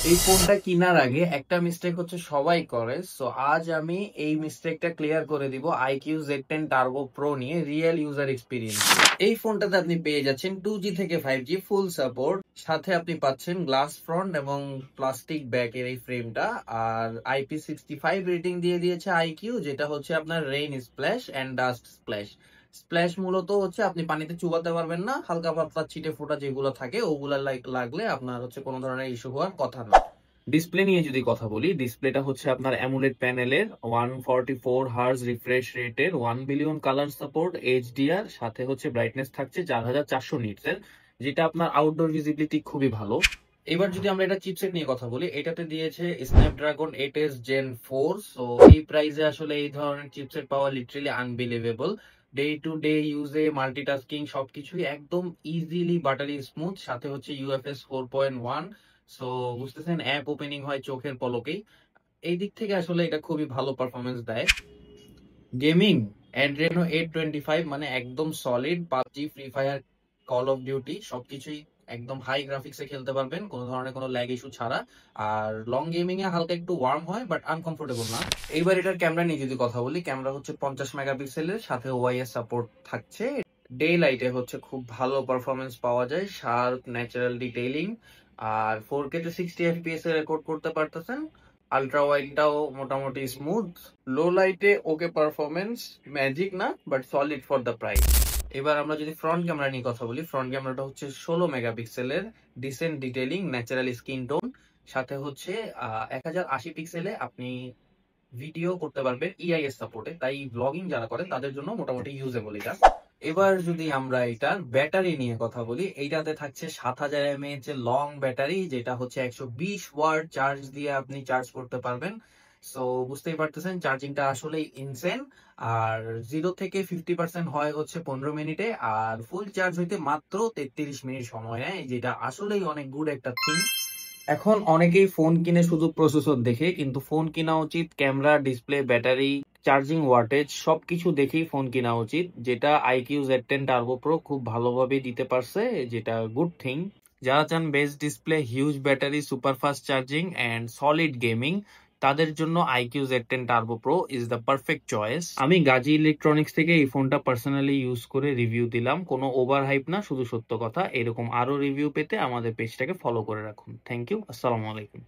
এই ফোনটা কেনার আগে একটা মিস্টেক হচ্ছে সবাই করে, সো আজ আমি এই মিস্টেকটা ক্লিয়ার করে দিব আইকিউ Z10 টার্বো প্রো নিয়ে রিয়েল ইউজার এক্সপিরিয়েন্স। এই ফোনটাতে আপনি পেয়ে যাচ্ছেন 2G থেকে 5G ফুল সাপোর্ট, সাথে আপনি পাচ্ছেন গ্লাস ফ্রন্ট এবং প্লাস্টিক ব্যাক এর এই ফ্রেমটা, আর IP65 রেটিং দিয়ে দিয়েছে আইকিউ, যেটা হচ্ছে আপনার rain splash and dust splash. Splash মূলত হচ্ছে আপনি পানিতে চুবাতে পারবেন না, হালকা পাতলা ছিটে ফোঁটা যেগুলো থাকে ওগুলা লাগলে আপনার হচ্ছে কোনো ধরনের ইস্যু হওয়ার কথা না। ডিসপ্লে নিয়ে যদি কথা বলি, ডিসপ্লেটা হচ্ছে আপনার অ্যামোলেড প্যানেলের 144 হার্জ রিফ্রেশ রেটের 1 বিলিয়ন কালার সাপোর্ট এইচডিআর, সাথে হচ্ছে ব্রাইটনেস থাকছে 4400 নিটসের, যেটা আপনার আউটডোর ভিজিবিলিটি খুবই ভালো। এবার যদি আমরা এটা চিপসেট নিয়ে কথা বলি, এটাতে দিয়েছে স্ন্যাপড্রাগন 8s Gen 4। সো এই প্রাইসে আসলে এই ধরনের চিপসেট পাওয়া literally unbelievable. Day to day ইউজে মাল্টিটাস্কিং সবকিছুই একদম ইজিলি বাটারি স্মুথ, সাথে হচ্ছে ইউএফএস 4.1। সো বুঝতেছেন, অ্যাপ ওপেনিং হয় চোখের পলকেই। এই দিক থেকে আসলে এটা খুবই ভালো পারফরমেন্স দেয়। গেমিং, অ্যাড্রেনো 825 মানে একদম solid. PUBG, free fire, call of duty সবকিছুই একদম হাই গ্রাফিক্সে খেলতে পারবেন কোনো ধরনের কোনো ল্যাগ ইস্যু ছাড়া। আর লং গেমিং এ হালকা একটু ওয়ার্ম হয়, বাট আনকমফোর্টেবল না। এইবার এটার ক্যামেরা নিয়ে যদি কথা বলি, ক্যামেরা হচ্ছে 50 মেগাপিক্সেলের, সাথে ওআইএস সাপোর্ট থাকছে। ডে লাইটে হচ্ছে খুব ভালো পারফরমেন্স পাওয়া যায়, শার্প ন্যাচারাল ডিটেইলিং। আর 4K তে 60 এফপিএস এ রেকর্ড করতে পারতেছেন। আলট্রা ওয়াইডটাও মোটামুটি স্মুথ। লো লাইটে ওকে পারফরমেন্স, ম্যাজিক না but solid for the price. এবার আমরা যদি ফ্রন্ট ক্যামেরা নিয়ে কথা বলি, ফ্রন্ট ক্যামেরাটা হচ্ছে 16 মেগাপিক্সেলের, decent detailing, natural skin tone, সাথে হচ্ছে 1080 পিক্সেলে আপনি ভিডিও করতে পারবেন ইআইএস সাপোর্টে, তাই ব্লগিং যারা করেন তাদের জন্য মোটামুটি ইউজেবল এটা। এবার যদি আমরা এটার ব্যাটারি নিয়ে কথা বলি, এইটাতে থাকছে 7000 mAh এর লং ব্যাটারি, যেটা হচ্ছে 120 ওয়াট চার্জ দিয়ে আপনি চার্জ করতে পারবেন। সো বুঝতেই পারতেছেন চার্জিংটা আসলেই ইনসেন। আর 0 থেকে 50% হয় হচ্ছে 15 মিনিটে, আর ফুল চার্জ হইতে মাত্র 33 মিনিট সময় নেয়, যেটা আসলেই অনেক গুড একটা থিং। এখন অনেকেই ফোন কিনে শুধু প্রসেসর দেখে, কিন্তু ফোন কেনা উচিত camera, display, battery, charging wattage সবকিছু দেখেই ফোন কেনা উচিত, যেটা আইকিউ Z10 টার্বো প্রো খুব ভালোভাবে দিতে পারছে, যেটা গুড থিং। যারা চান best display, huge battery, super fast charging and solid gaming, তাদের জন্য iQOO Z10 turbo pro is the perfect choice. আমি গাজী ইলেকট্রনিক্স থেকে এই ফোনটা পার্সোনালি ইউজ করে রিভিউ দিলাম, কোনো ওভার হাইপ না, শুধু সত্য কথা। এরকম আরো রিভিউ পেতে আমাদের পেজটাকে ফলো করে রাখুন। থ্যাংক ইউ, আসসালামু আলাইকুম।